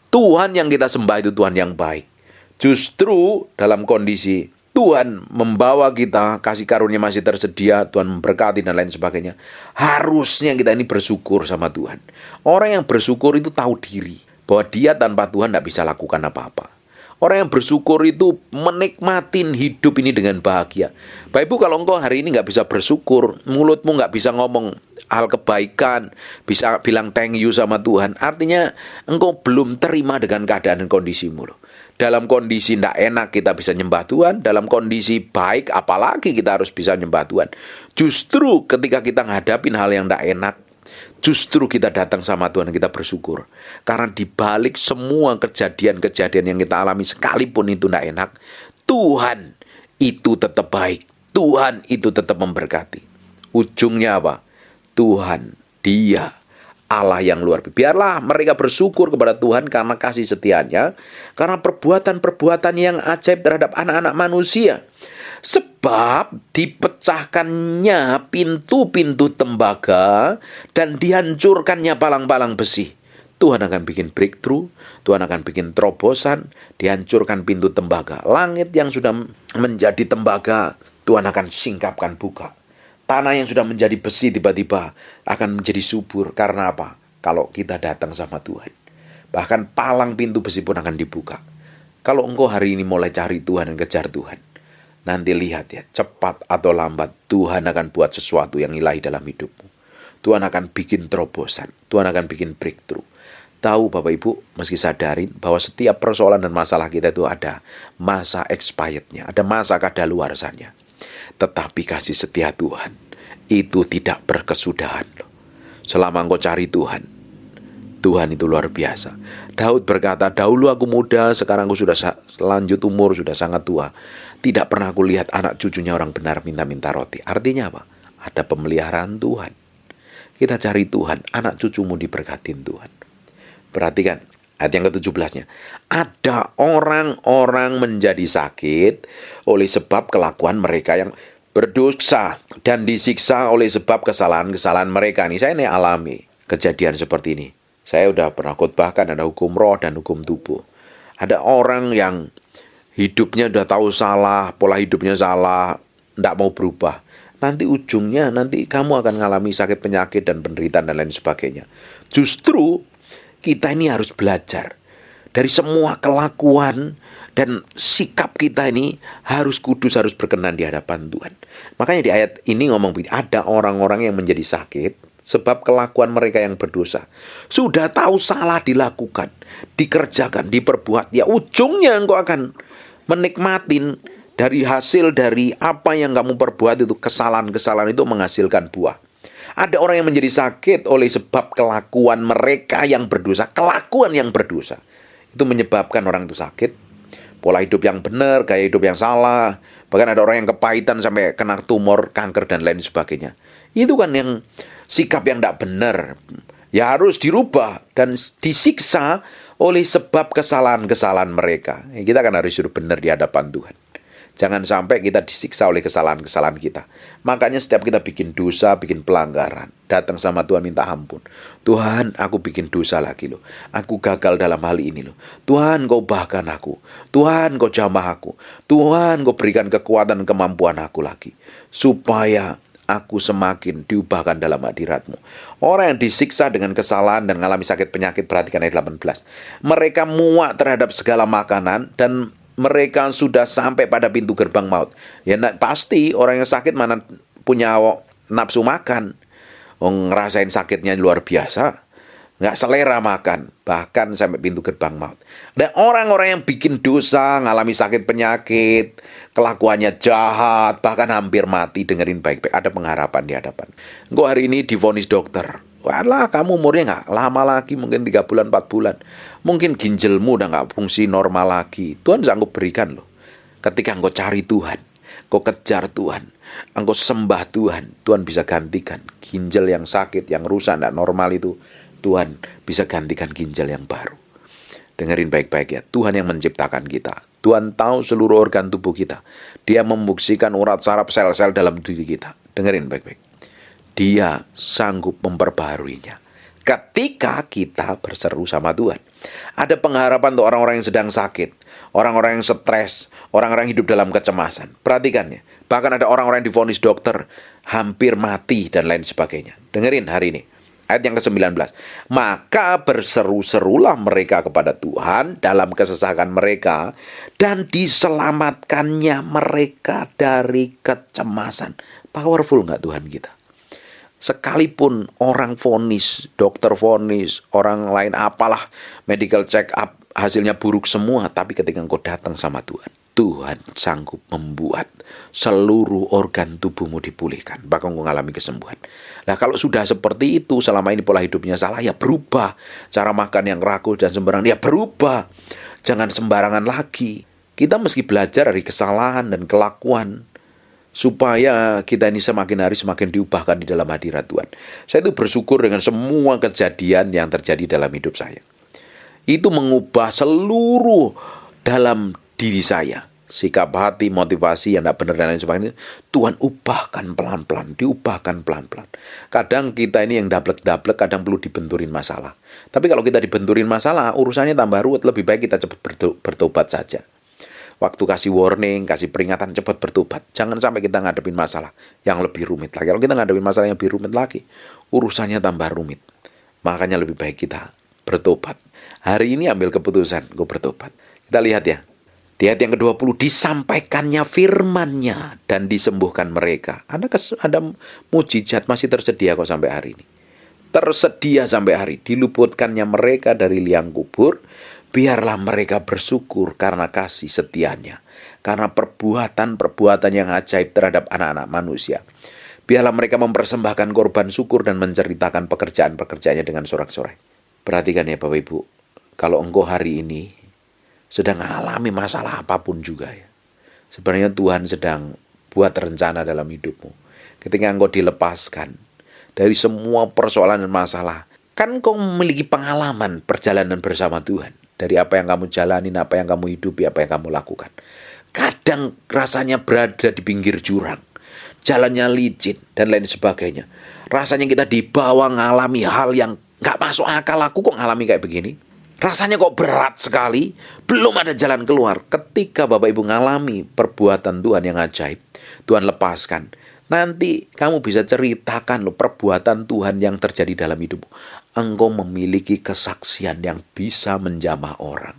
Tuhan yang kita sembah itu Tuhan yang baik. Justru dalam kondisi Tuhan membawa kita, kasih karunia masih tersedia, Tuhan memberkati dan lain sebagainya, harusnya kita ini bersyukur sama Tuhan. Orang yang bersyukur itu tahu diri bahwa dia tanpa Tuhan tidak bisa lakukan apa-apa. Orang yang bersyukur itu menikmatin hidup ini dengan bahagia. Bapak Ibu, kalau engkau hari ini nggak bisa bersyukur, mulutmu nggak bisa ngomong hal kebaikan, bisa bilang thank you sama Tuhan, artinya engkau belum terima dengan keadaan dan kondisimu loh. Dalam kondisi tidak enak kita bisa nyembah Tuhan, dalam kondisi baik apalagi kita harus bisa nyembah Tuhan. Justru ketika kita ngadapin hal yang tidak enak, justru kita datang sama Tuhan, kita bersyukur. Karena dibalik semua kejadian-kejadian yang kita alami sekalipun itu tidak enak, Tuhan itu tetap baik, Tuhan itu tetap memberkati. Ujungnya apa? Tuhan, Dia Allah yang luar biasa. Biarlah mereka bersyukur kepada Tuhan karena kasih setianya, karena perbuatan-perbuatan yang ajaib terhadap anak-anak manusia. Sebab dipecahkannya pintu-pintu tembaga dan dihancurkannya palang-palang besi. Tuhan akan bikin breakthrough, Tuhan akan bikin terobosan, dihancurkan pintu tembaga. Langit yang sudah menjadi tembaga, Tuhan akan singkapkan buka. Tanah yang sudah menjadi besi tiba-tiba akan menjadi subur. Karena apa? Kalau kita datang sama Tuhan. Bahkan palang pintu besi pun akan dibuka. Kalau engkau hari ini mulai cari Tuhan dan kejar Tuhan, nanti lihat ya, cepat atau lambat Tuhan akan buat sesuatu yang ilahi dalam hidupmu. Tuhan akan bikin terobosan, Tuhan akan bikin breakthrough. Tahu Bapak Ibu, meski sadarin bahwa setiap persoalan dan masalah kita itu ada masa expirednya, ada masa kadaluarsanya. Tetapi kasih setia Tuhan itu tidak berkesudahan. Selama engkau cari Tuhan, Tuhan itu luar biasa. Daud berkata, dahulu aku muda, sekarang aku sudah lanjut umur, sudah sangat tua. Tidak pernah aku lihat anak cucunya orang benar minta-minta roti. Artinya apa? Ada pemeliharaan Tuhan. Kita cari Tuhan, anak cucumu diberkatin Tuhan. Perhatikan ayat yang ke-17-nya. Ada orang-orang menjadi sakit oleh sebab kelakuan mereka yang berdosa dan disiksa oleh sebab kesalahan-kesalahan mereka. Saya ini alami kejadian seperti ini. Saya udah pernah khotbahkan ada hukum roh dan hukum tubuh. Ada orang yang hidupnya udah tahu salah, pola hidupnya salah, tidak mau berubah. Nanti ujungnya kamu akan mengalami sakit penyakit dan penderitaan dan lain sebagainya. Justru kita ini harus belajar dari semua kelakuan dan sikap kita ini harus kudus, harus berkenan di hadapan Tuhan. Makanya di ayat ini ngomong begini, ada orang-orang yang menjadi sakit sebab kelakuan mereka yang berdosa. Sudah tahu salah dilakukan, dikerjakan, diperbuat, ya ujungnya engkau akan menikmatin dari hasil dari apa yang kamu perbuat itu, kesalahan-kesalahan itu menghasilkan buah. Ada orang yang menjadi sakit oleh sebab kelakuan mereka yang berdosa. Kelakuan yang berdosa itu menyebabkan orang itu sakit. Pola hidup yang benar, gaya hidup yang salah. Bahkan ada orang yang kepahitan sampai kena tumor, kanker dan lain sebagainya. Itu kan yang sikap yang tidak benar. Ya harus dirubah dan disiksa oleh sebab kesalahan-kesalahan mereka. Kita kan harus hidup benar di hadapan Tuhan. Jangan sampai kita disiksa oleh kesalahan-kesalahan kita. Makanya setiap kita bikin dosa, bikin pelanggaran, datang sama Tuhan minta ampun. Tuhan, aku bikin dosa lagi loh. Aku gagal dalam hal ini loh. Tuhan, kau bahkan aku. Tuhan, kau jamah aku. Tuhan, kau berikan kekuatan kemampuan aku lagi. Supaya aku semakin diubahkan dalam hadirat-Mu. Orang yang disiksa dengan kesalahan dan mengalami sakit penyakit, perhatikan ayat 18. Mereka muak terhadap segala makanan dan mereka sudah sampai pada pintu gerbang maut. Ya pasti orang yang sakit mana punya nafsu makan. Ngerasain sakitnya luar biasa. Nggak selera makan. Bahkan sampai pintu gerbang maut. Dan orang-orang yang bikin dosa, ngalami sakit penyakit, kelakuannya jahat, bahkan hampir mati, dengerin baik-baik. Ada pengharapan di hadapan. Engkau hari ini divonis dokter. Walah, kamu umurnya nggak lama lagi, mungkin 3 bulan, 4 bulan. Mungkin ginjalmu udah nggak fungsi normal lagi. Tuhan sanggup berikan loh. Ketika engkau cari Tuhan, engkau kejar Tuhan, engkau sembah Tuhan, Tuhan bisa gantikan ginjal yang sakit, yang rusak, nggak normal itu. Tuhan bisa gantikan ginjal yang baru. Dengerin baik-baik ya, Tuhan yang menciptakan kita. Tuhan tahu seluruh organ tubuh kita. Dia membuktikan urat saraf sel-sel dalam diri kita. Dengerin baik-baik. Dia sanggup memperbaharuinya ketika kita berseru sama Tuhan. Ada pengharapan untuk orang-orang yang sedang sakit, orang-orang yang stres, orang-orang yang hidup dalam kecemasan. Perhatikan ya, bahkan ada orang-orang yang divonis dokter hampir mati dan lain sebagainya. Dengerin hari ini. Ayat yang ke-19. Maka berseru-serulah mereka kepada Tuhan dalam kesesakan mereka, dan diselamatkannya mereka dari kecemasan. Powerful nggak Tuhan kita? Sekalipun orang vonis, dokter vonis, orang lain apalah, medical check up, hasilnya buruk semua. Tapi ketika engkau datang sama Tuhan, Tuhan sanggup membuat seluruh organ tubuhmu dipulihkan. Bahkan engkau mengalami kesembuhan. Nah kalau sudah seperti itu, selama ini pola hidupnya salah, ya berubah. Cara makan yang rakus dan sembarangan, ya berubah. Jangan sembarangan lagi. Kita mesti belajar dari kesalahan dan kelakuan, supaya kita ini semakin hari semakin diubahkan di dalam hadirat Tuhan. Saya itu bersyukur dengan semua kejadian yang terjadi dalam hidup saya. Itu mengubah seluruh dalam diri saya. Sikap hati, motivasi yang tidak benar dan lain sebagainya, Tuhan ubahkan pelan-pelan, diubahkan pelan-pelan. Kadang kita ini yang dablek-dablek, kadang perlu dibenturin masalah. Tapi kalau kita dibenturin masalah, urusannya tambah ruwet, lebih baik kita cepat bertobat saja. Waktu kasih warning, kasih peringatan, cepat bertobat. Jangan sampai kita ngadepin masalah yang lebih rumit lagi. Kalau kita ngadepin masalah yang lebih rumit lagi, urusannya tambah rumit. Makanya lebih baik kita bertobat. Hari ini ambil keputusan, gue bertobat. Kita lihat ya. Di ayat yang ke-20, disampaikannya firman-Nya dan disembuhkan mereka. Ada mujizat masih tersedia kok sampai hari ini. Tersedia sampai hari. Diluputkannya mereka dari liang kubur. Biarlah mereka bersyukur karena kasih setianya. Karena perbuatan-perbuatan yang ajaib terhadap anak-anak manusia. Biarlah mereka mempersembahkan korban syukur dan menceritakan pekerjaan-pekerjaannya dengan sorak-sorai. Perhatikan ya Bapak Ibu. Kalau engkau hari ini sedang mengalami masalah apapun juga ya, sebenarnya Tuhan sedang buat rencana dalam hidupmu. Ketika engkau dilepaskan dari semua persoalan dan masalah, kan engkau memiliki pengalaman perjalanan bersama Tuhan. Dari apa yang kamu jalanin, apa yang kamu hidupi, apa yang kamu lakukan. Kadang rasanya berada di pinggir jurang, jalannya licin dan lain sebagainya. Rasanya kita dibawa ngalami hal yang gak masuk akal. Aku kok ngalami kayak begini? Rasanya kok berat sekali, belum ada jalan keluar. Ketika Bapak Ibu ngalami perbuatan Tuhan yang ajaib, Tuhan lepaskan. Nanti kamu bisa ceritakan loh perbuatan Tuhan yang terjadi dalam hidupmu. Engkau memiliki kesaksian yang bisa menjamah orang.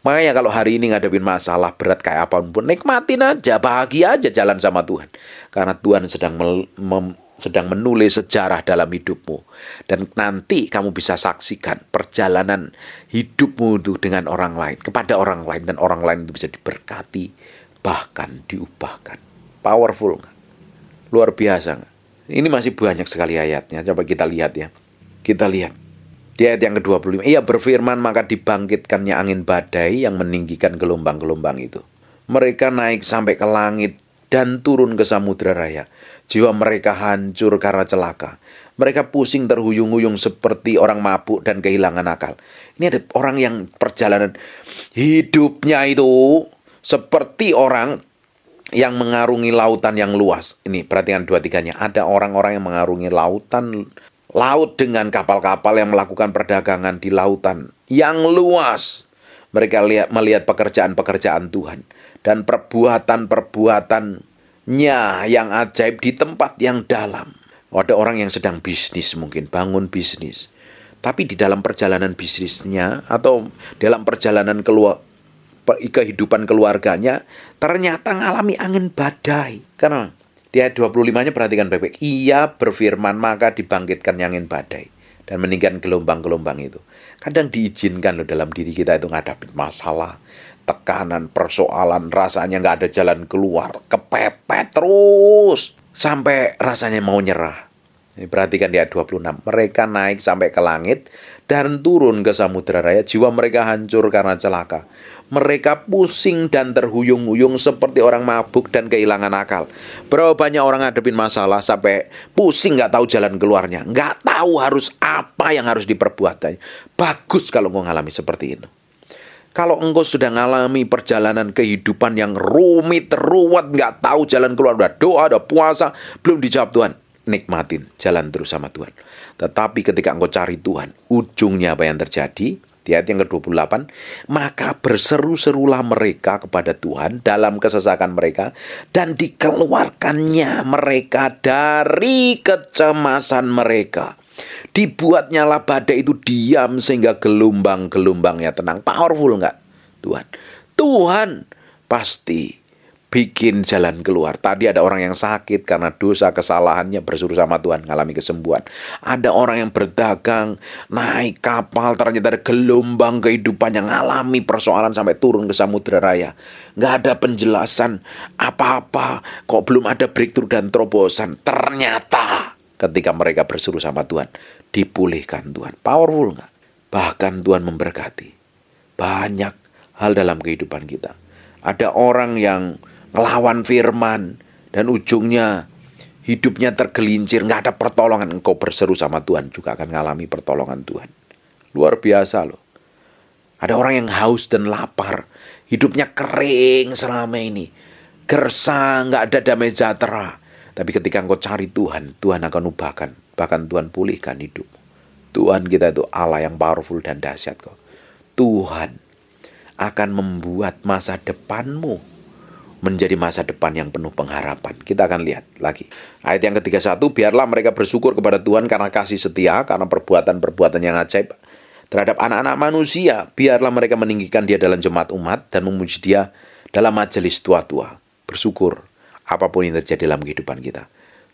Makanya kalau hari ini ngadepin masalah berat kayak apapun, nikmatin aja, bahagia aja jalan sama Tuhan. Karena Tuhan sedang menulis sejarah dalam hidupmu. Dan nanti kamu bisa saksikan perjalanan hidupmu itu dengan orang lain, kepada orang lain, dan orang lain itu bisa diberkati, bahkan diubahkan. Powerful nggak? Luar biasa nggak? Ini masih banyak sekali ayatnya. Coba kita lihat ya. Kita lihat di ayat yang ke-25. Ia berfirman, maka dibangkitkannya angin badai yang meninggikan gelombang-gelombang itu. Mereka naik sampai ke langit dan turun ke samudera raya. Jiwa mereka hancur karena celaka. Mereka pusing terhuyung-huyung seperti orang mabuk dan kehilangan akal. Ini ada orang yang perjalanan hidupnya itu seperti orang yang mengarungi lautan yang luas. Ini perhatikan 2-3-nya. Ada orang-orang yang mengarungi laut dengan kapal-kapal yang melakukan perdagangan di lautan yang luas. Mereka melihat pekerjaan-pekerjaan Tuhan dan perbuatan-perbuatannya yang ajaib di tempat yang dalam. Ada orang yang sedang bisnis, mungkin bangun bisnis, tapi di dalam perjalanan bisnisnya atau dalam perjalanan kehidupan keluarganya ternyata mengalami angin badai. Karena di ayat 25-nya perhatikan baik-baik. Ia berfirman, maka dibangkitkan angin badai dan meninggikan gelombang-gelombang itu. Kadang diizinkan loh dalam diri kita itu ngadapin masalah, tekanan, persoalan, rasanya nggak ada jalan keluar, kepepet terus sampai rasanya mau nyerah. Ini perhatikan di ayat 26. Mereka naik sampai ke langit dan turun ke samudera raya. Jiwa mereka hancur karena celaka. Mereka pusing dan terhuyung-huyung seperti orang mabuk dan kehilangan akal. Berapa banyak orang ngadepin masalah sampai pusing gak tahu jalan keluarnya, gak tahu harus apa yang harus diperbuat. Bagus kalau mau ngalami seperti itu. Kalau engkau sudah mengalami perjalanan kehidupan yang rumit, ruwet, nggak tahu jalan keluar, udah doa, udah puasa, belum dijawab Tuhan, nikmatin, jalan terus sama Tuhan. Tetapi ketika engkau cari Tuhan, ujungnya apa yang terjadi? Di ayat yang ke-28, maka berseru-serulah mereka kepada Tuhan dalam kesesakan mereka, dan dikeluarkannya mereka dari kecemasan mereka. Dibuatnyalah badai itu diam sehingga gelombang-gelombangnya tenang. Powerful nggak Tuhan? Tuhan pasti bikin jalan keluar. Tadi ada orang yang sakit karena dosa kesalahannya, bersuruh sama Tuhan, ngalami kesembuhan. Ada orang yang berdagang, naik kapal, ternyata ada gelombang kehidupan yang ngalami persoalan sampai turun ke samudera raya. Nggak ada penjelasan apa-apa, kok belum ada breakthrough dan terobosan. Ternyata ketika mereka bersuruh sama Tuhan, dipulihkan Tuhan. Powerful nggak? Bahkan Tuhan memberkati banyak hal dalam kehidupan kita. Ada orang yang ngelawan firman dan ujungnya hidupnya tergelincir, nggak ada pertolongan. Engkau berseru sama Tuhan juga akan mengalami pertolongan Tuhan. Luar biasa loh. Ada orang yang haus dan lapar, hidupnya kering selama ini, gersang, nggak ada damai sejahtera. Tapi ketika engkau cari Tuhan, Tuhan akan ubahkan, bahkan Tuhan pulihkan hidupmu. Tuhan kita itu Allah yang powerful dan dahsyat kok. Tuhan akan membuat masa depanmu menjadi masa depan yang penuh pengharapan. Kita akan lihat lagi. Ayat yang ke-31, biarlah mereka bersyukur kepada Tuhan karena kasih setia, karena perbuatan-perbuatan yang ajaib terhadap anak-anak manusia. Biarlah mereka meninggikan Dia dalam jemaat umat dan memuji Dia dalam majelis tua-tua. Bersyukur apapun yang terjadi dalam kehidupan kita.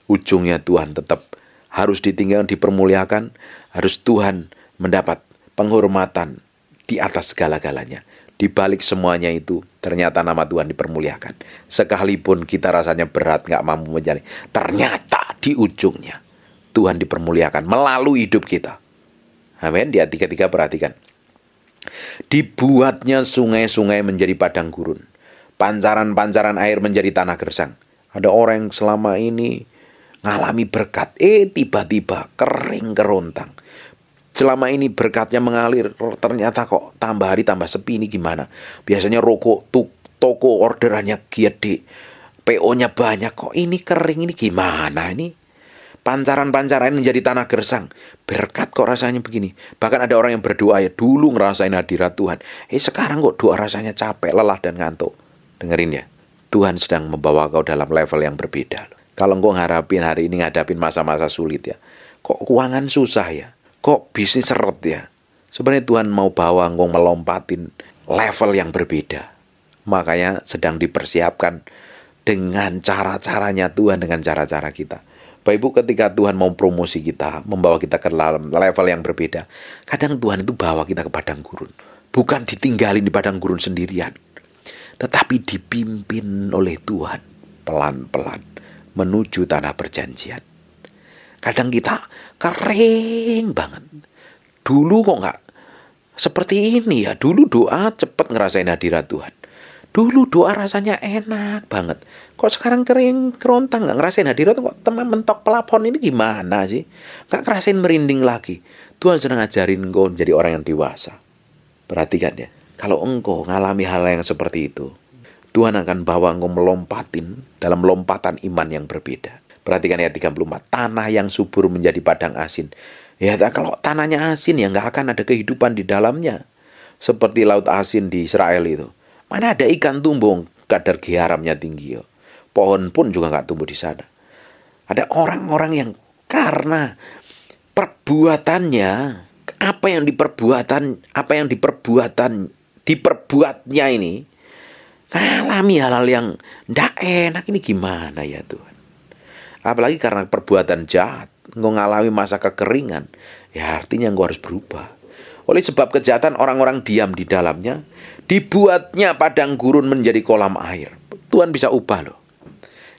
Ujungnya Tuhan tetap harus ditinggalkan, dipermuliakan. Harus Tuhan mendapat penghormatan di atas segala-galanya. Di balik semuanya itu, ternyata nama Tuhan dipermuliakan. Sekalipun kita rasanya berat, gak mampu menjalani, ternyata di ujungnya Tuhan dipermuliakan melalui hidup kita. Amin. Di ayat 33 perhatikan. Dibuatnya sungai-sungai menjadi padang gurun, pancaran-pancaran air menjadi tanah gersang. Ada orang yang selama ini ngalami berkat, tiba-tiba kering kerontang. Selama ini berkatnya mengalir, ternyata kok tambah hari tambah sepi, ini gimana? Biasanya toko orderannya gede, PO-nya banyak, kok ini kering, ini gimana ini? Pancaran-pancaran menjadi tanah gersang. Berkat kok rasanya begini. Bahkan ada orang yang berdoa, ya dulu ngerasain hadirat Tuhan, sekarang kok doa rasanya capek, lelah dan ngantuk. Dengerin ya, Tuhan sedang membawa kau dalam level yang berbeda. Kalau engkau ngarapin hari ini ngadapin masa-masa sulit ya, kok keuangan susah ya, kok bisnis seret ya, sebenarnya Tuhan mau bawa engkau melompatin level yang berbeda. Makanya sedang dipersiapkan dengan cara-caranya Tuhan, dengan cara-cara kita. Bapak Ibu, ketika Tuhan mau promosi kita, membawa kita ke dalam level yang berbeda, kadang Tuhan itu bawa kita ke padang gurun. Bukan ditinggalin di padang gurun sendirian, tetapi dipimpin oleh Tuhan pelan-pelan menuju tanah perjanjian. Kadang kita kering banget. Dulu kok nggak seperti ini ya. Dulu doa cepat ngerasain hadirat Tuhan. Dulu doa rasanya enak banget. Kok sekarang kering kerontang, nggak ngerasain hadirat, kok teman mentok pelapon ini gimana sih? Nggak ngerasain merinding lagi. Tuhan sedang ngajarin engkau menjadi orang yang dewasa. Perhatikan ya. Kalau engkau ngalami hal yang seperti itu, Tuhan akan bawa engkau melompatin dalam lompatan iman yang berbeda. Perhatikan ayat 34. Tanah yang subur menjadi padang asin. Ya, kalau tanahnya asin ya nggak akan ada kehidupan di dalamnya. Seperti laut asin di Israel itu. Mana ada ikan tumbuh, kadar garamnya tinggi. Ya. Pohon pun juga nggak tumbuh di sana. Ada orang-orang yang karena perbuatannya, diperbuatnya ini, ngalami hal-hal yang nggak enak. Ini gimana ya Tuhan? Apalagi karena perbuatan jahat, engkau ngalami masa kekeringan, ya artinya engkau harus berubah. Oleh sebab kejahatan orang-orang diam di dalamnya, dibuatnya padang gurun menjadi kolam air. Tuhan bisa ubah loh.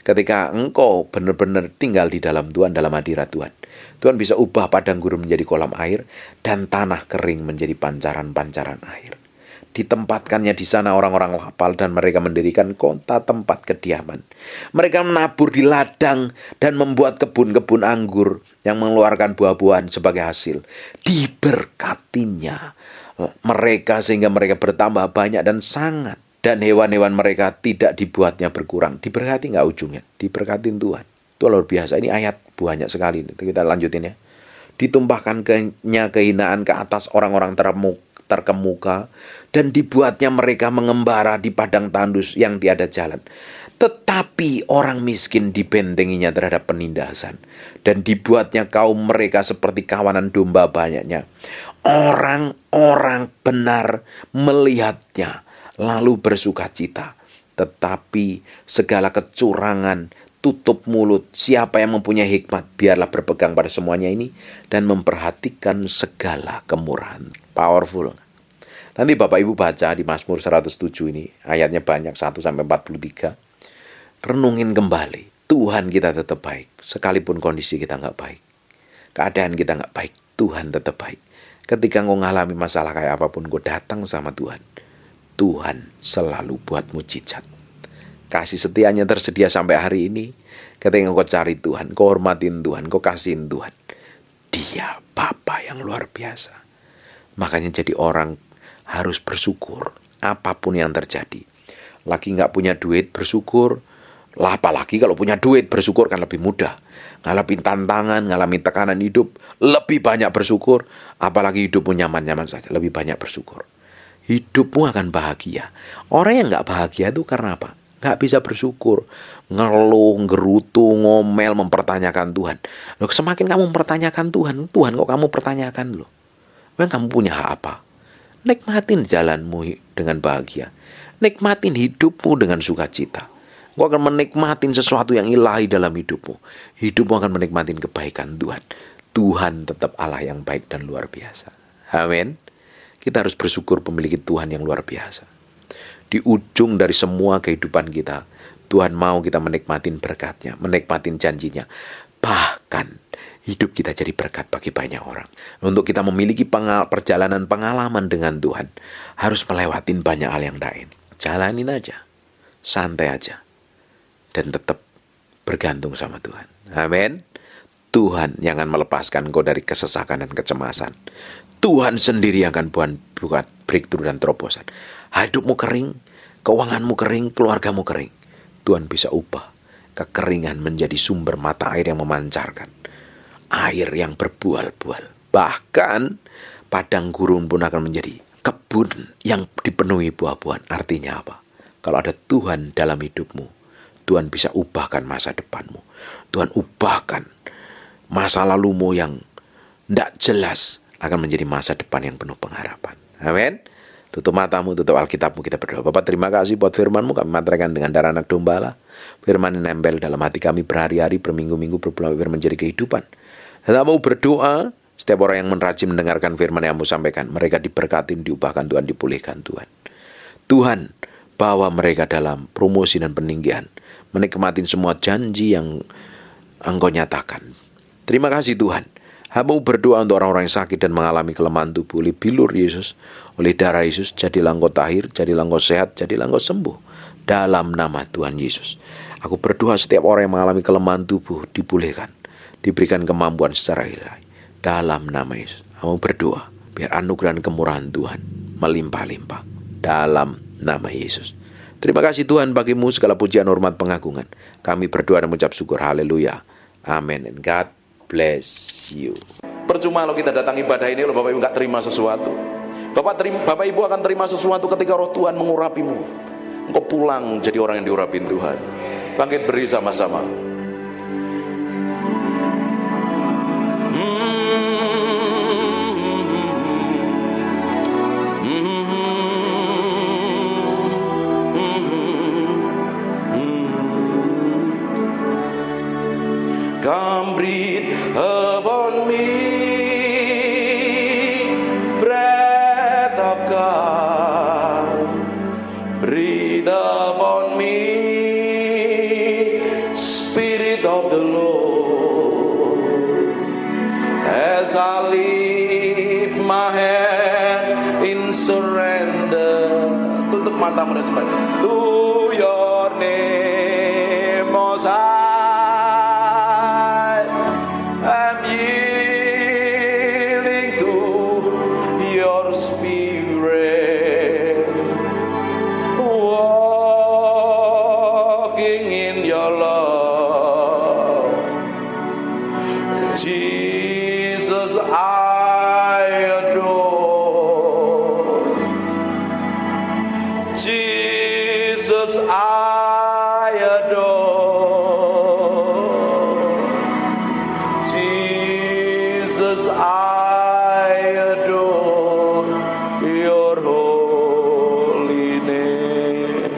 Ketika engkau benar-benar tinggal di dalam Tuhan, dalam hadirat Tuhan, Tuhan bisa ubah padang gurun menjadi kolam air dan tanah kering menjadi pancaran-pancaran air. Ditempatkannya di sana orang-orang lapar dan mereka mendirikan kota tempat kediaman. Mereka menabur di ladang dan membuat kebun-kebun anggur yang mengeluarkan buah-buahan sebagai hasil. Diberkatinya mereka sehingga mereka bertambah banyak dan sangat. Dan hewan-hewan mereka tidak dibuatnya berkurang. Diberkati nggak ujungnya? Diberkatin Tuhan. Itu luar biasa. Ini ayat banyak sekali. Kita lanjutin ya. Ditumpahkan kehinaan ke atas orang-orang terkemuka. Dan dibuatnya mereka mengembara di padang tandus yang tiada jalan. Tetapi orang miskin dibentenginya terhadap penindasan. Dan dibuatnya kaum mereka seperti kawanan domba banyaknya. Orang-orang benar melihatnya lalu bersuka cita. Tetapi segala kecurangan tutup mulut. Siapa yang mempunyai hikmat biarlah berpegang pada semuanya ini dan memperhatikan segala kemurahan. Powerful. Nanti Bapak Ibu baca di Mazmur 107 ini, ayatnya banyak 1-43. Renungin kembali, Tuhan kita tetap baik. Sekalipun kondisi kita nggak baik, keadaan kita nggak baik, Tuhan tetap baik. Ketika engkau ngalami masalah kayak apapun, engkau datang sama Tuhan. Tuhan selalu buat mujizat. Kasih setianya tersedia sampai hari ini. Ketika engkau cari Tuhan, engkau hormatin Tuhan, engkau kasihin Tuhan. Dia Bapa yang luar biasa. Makanya jadi orang harus bersyukur apapun yang terjadi. Lagi nggak punya duit, bersyukur. Lah apalagi kalau punya duit, bersyukur kan lebih mudah. Ngalamin tantangan, ngalamin tekanan hidup, lebih banyak bersyukur. Apalagi hidupmu nyaman-nyaman saja, lebih banyak bersyukur. Hidupmu akan bahagia. Orang yang gak bahagia itu karena apa? Gak bisa bersyukur. Ngeluh, ngerutu, ngomel, mempertanyakan Tuhan. Loh, semakin kamu mempertanyakan Tuhan, Tuhan kok kamu pertanyakan loh. Memang kamu punya hak apa? Nikmatin jalanmu dengan bahagia. Nikmatin hidupmu dengan sukacita. Engkau akan menikmatin sesuatu yang ilahi dalam hidupmu. Hidupmu akan menikmatin kebaikan Tuhan. Tuhan tetap Allah yang baik dan luar biasa. Amin. Kita harus bersyukur memiliki Tuhan yang luar biasa. Di ujung dari semua kehidupan kita, Tuhan mau kita menikmatin berkat-Nya, menikmatin janjinya. Bahkan hidup kita jadi berkat bagi banyak orang. Untuk kita memiliki perjalanan pengalaman dengan Tuhan, harus melewatin banyak hal yang lain. Jalanin aja, santai aja. Dan tetap bergantung sama Tuhan. Amin. Tuhan yang akan melepaskan engkau dari kesesakan dan kecemasan. Tuhan sendiri akan buat breakthrough dan terobosan. Hidupmu kering, keuanganmu kering, keluargamu kering. Tuhan bisa ubah kekeringan menjadi sumber mata air yang memancarkan. Air yang berbual-bual. Bahkan padang gurun pun akan menjadi kebun yang dipenuhi buah-buahan. Artinya apa? Kalau ada Tuhan dalam hidupmu, Tuhan bisa ubahkan masa depanmu. Tuhan ubahkan masa lalumu yang tidak jelas akan menjadi masa depan yang penuh pengharapan. Amin. Tutup matamu, tutup Alkitabmu, kita berdoa. Bapak, terima kasih buat firman-Mu. Kami materaikan dengan darah anak domba Allah. Firman yang nempel dalam hati kami berhari-hari, berminggu-minggu, berbulan-bulan menjadi kehidupan. Dan mau berdoa, setiap orang yang merajin mendengarkan firman yang Kamu sampaikan, mereka diberkatin, diubahkan Tuhan, dipulihkan Tuhan. Tuhan, bawa mereka dalam promosi dan peninggian, menikmatin semua janji yang Engkau nyatakan. Terima kasih Tuhan. Hamba berdoa untuk orang-orang yang sakit dan mengalami kelemahan tubuh oleh bilur Yesus, oleh darah Yesus, jadilah engkau tahir, jadilah engkau sehat, jadilah engkau sembuh. Dalam nama Tuhan Yesus. Aku berdoa setiap orang yang mengalami kelemahan tubuh dipulihkan, diberikan kemampuan secara ilahi. Dalam nama Yesus. Aku berdoa biar anugerah dan kemurahan Tuhan melimpah-limpah. Dalam nama Yesus. Terima kasih Tuhan, bagimu segala pujian, hormat, pengagungan. Kami berdoa dan mengucap syukur. Haleluya. Amin. And God bless you. Percuma kalau kita datang ibadah ini, kalau Bapak Ibu nggak terima sesuatu. Bapak Ibu akan terima sesuatu ketika roh Tuhan mengurapimu. Engkau pulang jadi orang yang diurapin Tuhan. Bangkit beri sama-sama. Come breathe upon me, breath of God. Breathe upon me, Spirit of the Lord. As I lift my hand in surrender, tutup matamu dan sembah. To your name, Most High. I'm yielding to your spirit. Jesus, I adore. Jesus, I adore. Jesus, I adore your holy name.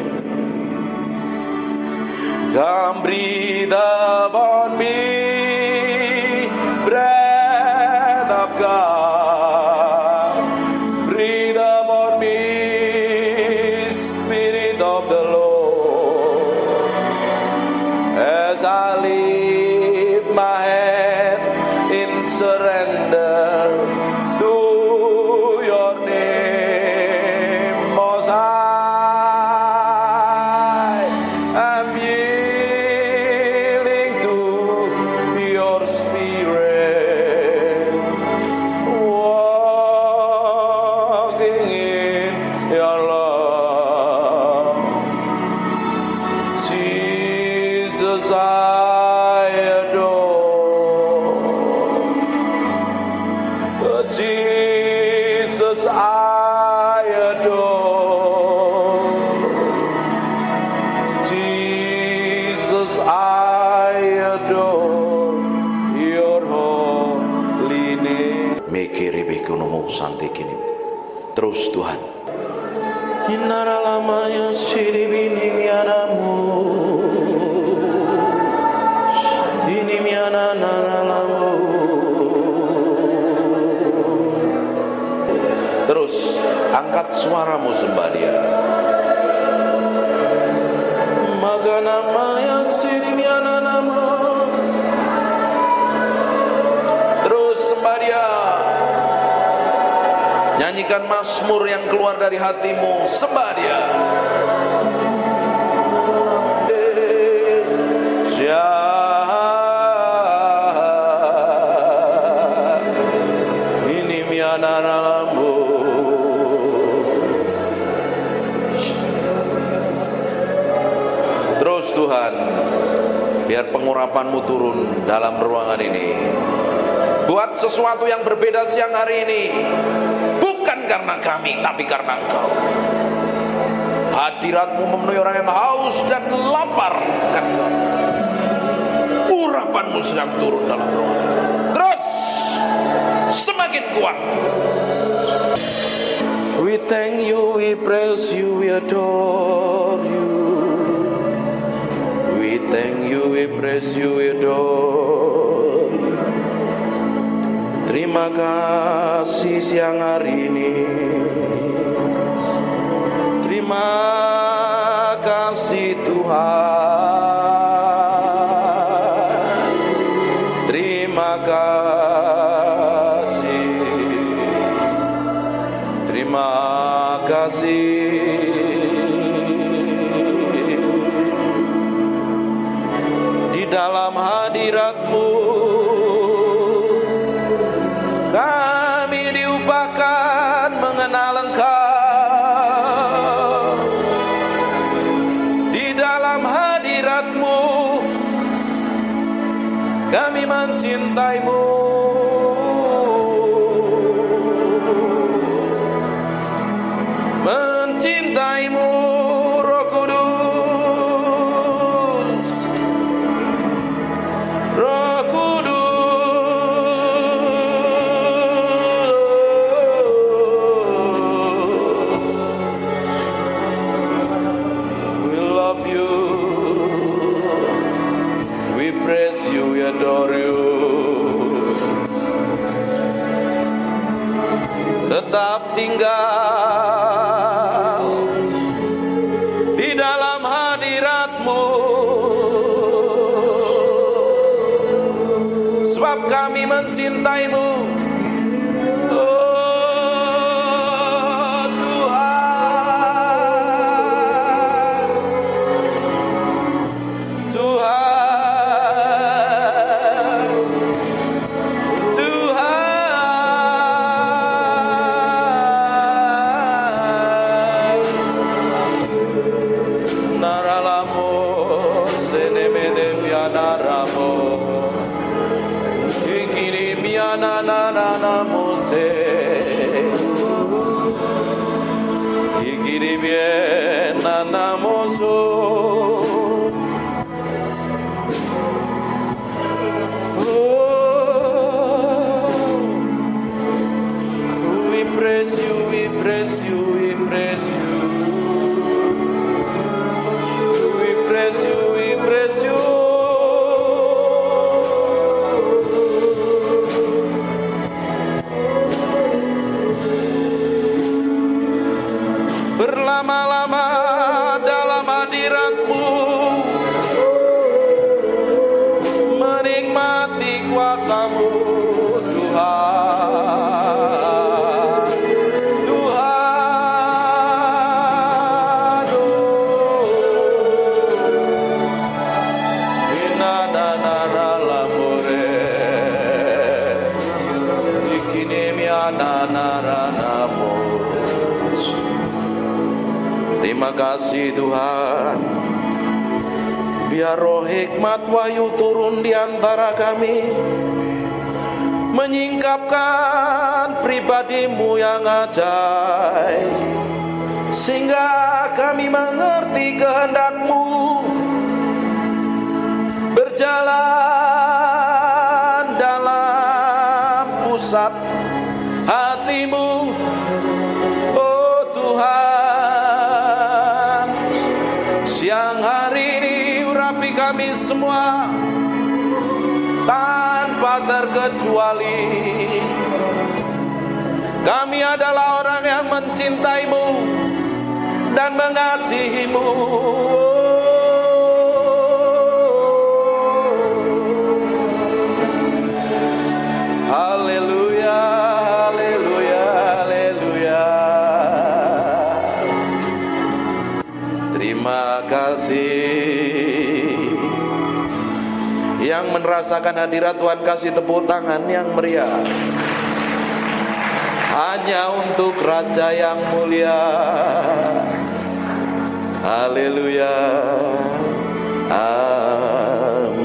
Come breathe upon me, breath of God. Breathe upon me, Spirit of the Lord. As I lift my hand in surrender to your name, Most High, I'm yielding to your Spirit, walking in your love. Jesus, I adore. Jesus, I adore. Jesus, I adore your holy name. Mekerebekonomo santekini. Terus Tuhan. Inara lamanya siribini mianamu. Ini miana naramu. Terus angkat suaramu sembah Dia. Maka namanya sirimiana nama. Terus sembah Dia. Nyanyikan mazmur yang keluar dari hatimu, sembah Dia. Ini mianaramu. Terus Tuhan, biar pengurapan-Mu turun dalam ruangan ini. Buat sesuatu yang berbeda siang hari ini. Bukan karena kami, tapi karena Engkau. Hadirat-Mu memenuhi orang yang haus dan lapar akan Engkau. Urapan-Mu sedang turun dalam ruangan ini. Terus semakin kuat. We thank you, we praise you, we adore you. We thank you, we praise you, we adore you. Terima kasih siang hari ini. Terima kasih Tuhan. Terima kasih. Terima kasih. Di dalam hadirat-Mu kami diupahkan mengenal Engkau. Di dalam hadirat-Mu kami mencintai-Mu. Mencintai-Mu, Roh Kudus. Roh Kudus. We love you. We praise you, we adore you. Tetap tinggal di dalam hadirat-Mu, sebab kami mencintai-Mu. Oh Tuhan, Tuhan, Tuhan. Naralamo senemede pianaramo. na na na na mose ikiri bien na na moso. We praise you, we praise you, we praise you. We praise you, we praise you. Berlama-lama dalam hadirat-Mu, menikmati kuasa-Mu, Tuhan. Tuhan, inanana lamore, ikinemianana namo. Terima kasih Tuhan. Biar roh hikmat wahyu turun di antara kami, menyingkapkan pribadi-Mu yang ajaib, sehingga kami mengerti kehendak-Mu, berjalan dalam pusat hati-Mu, oh Tuhan. Siang hari ini urapi kami semua tanpa terkecuali. Kami adalah orang yang mencintai-Mu dan mengasihi-Mu. Haleluya, haleluya, haleluya. Terima kasih. Yang merasakan hadirat Tuhan kasih tepuk tangan yang meriah. Hanya untuk Raja yang mulia. Haleluya. Amin.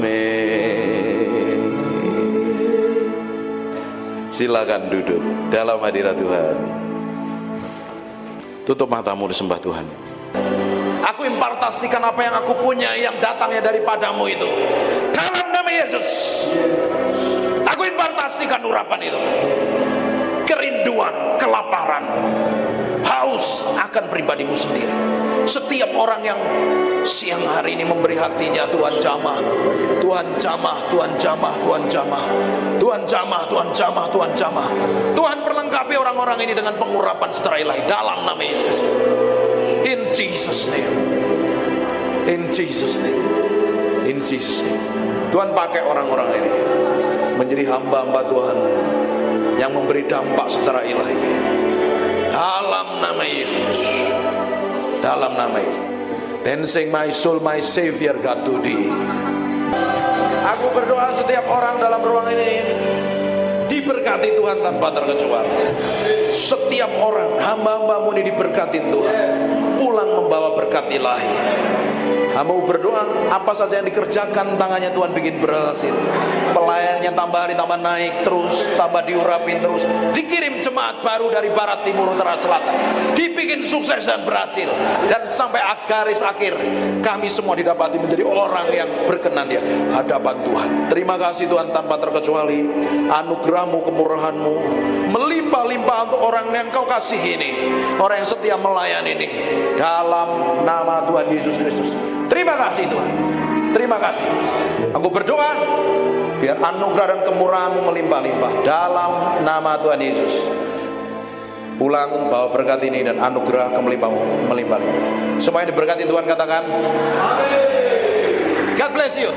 Silakan duduk dalam hadirat Tuhan. Tutup matamu, disembah Tuhan. Aku impartasikan apa yang aku punya yang datangnya daripadamu itu. Dalam nama Yesus. Aku impartasikan urapan itu. Kerinduan, kelaparan, haus akan pribadimu sendiri. Setiap orang yang siang hari ini memberi hatinya, Tuhan jamah, Tuhan jamah, Tuhan jamah, Tuhan jamah, Tuhan jamah, Tuhan jamah, Tuhan jamah. Tuhan perlengkapi orang-orang ini dengan pengurapan secara ilahi dalam nama Yesus. In Jesus name. In Jesus name. In Jesus name. Tuhan pakai orang-orang ini menjadi hamba-hamba Tuhan yang memberi dampak secara ilahi. Dalam nama Yesus. Dalam nama Yesus. Then sing my soul, my Savior God to thee. Aku berdoa setiap orang dalam ruang ini diberkati Tuhan tanpa terkecuali. Setiap orang hamba-hambamu ini diberkati Tuhan, pulang membawa berkat ilahi. Hamba berdoa apa saja yang dikerjakan tangannya Tuhan bikin berhasil. Pelayannya tambah hari tambah naik terus, tambah diurapin terus. Dikirim jemaat baru dari barat, timur, utara, selatan. Dibikin sukses dan berhasil. Dan sampai garis akhir kami semua didapati menjadi orang yang berkenan di hadapan Tuhan. Terima kasih Tuhan tanpa terkecuali. Anugerah-Mu, kemurahan-Mu melimpah-limpah untuk orang yang Kau kasih ini, orang yang setia melayani ini. Dalam nama Tuhan Yesus Kristus. Terima kasih Tuhan. Terima kasih. Aku berdoa biar anugerah dan kemurahan-Mu melimpah-limpah dalam nama Tuhan Yesus. Pulang bawa berkat ini dan anugerah kemelimpah-Mu melimpah-limpah. Semua yang diberkati Tuhan katakan amin. God bless you.